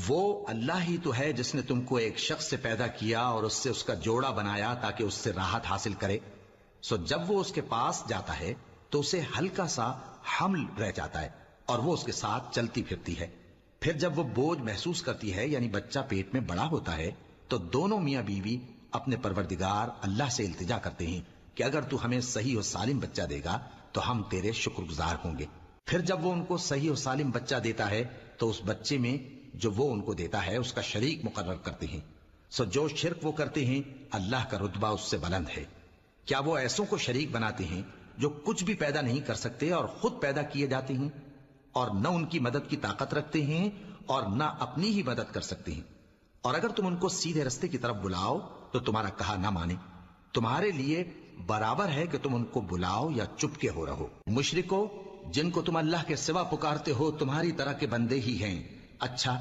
وہ اللہ ہی تو ہے جس نے تم کو ایک شخص سے پیدا کیا اور اس سے اس کا جوڑا بنایا تاکہ اس سے راحت حاصل کرے. سو جب وہ اس کے پاس جاتا ہے تو اسے ہلکا سا حمل رہ جاتا ہے اور وہ اس کے ساتھ چلتی پھرتی ہے. پھر جب وہ بوجھ محسوس کرتی ہے یعنی بچہ پیٹ میں بڑا ہوتا ہے تو دونوں میاں بیوی اپنے پروردگار اللہ سے التجا کرتے ہیں کہ اگر تو ہمیں صحیح و سالم بچہ دے گا تو ہم تیرے شکر گزار ہوں گے. پھر جب وہ ان کو صحیح و سالم بچہ دیتا ہے تو اس بچے میں جو وہ ان کو دیتا ہے اس کا شریک مقرر کرتے ہیں. سو جو شرک وہ کرتے ہیں اللہ کا رتبہ اس سے بلند ہے. کیا وہ ایسوں کو شریک بناتے ہیں جو کچھ بھی پیدا نہیں کر سکتے اور خود پیدا کیے جاتے ہیں اور نہ ان کی مدد کی طاقت رکھتے ہیں اور نہ اپنی ہی مدد کر سکتے ہیں؟ اور اگر تم ان کو سیدھے رستے کی طرف بلاؤ تو تمہارا کہا نہ مانے. تمہارے لیے برابر ہے کہ تم ان کو بلاؤ یا چپ کے ہو رہو. مشرکو جن کو تم اللہ کے سوا پکارتے ہو تمہاری طرح کے بندے ہی ہیں. اچھا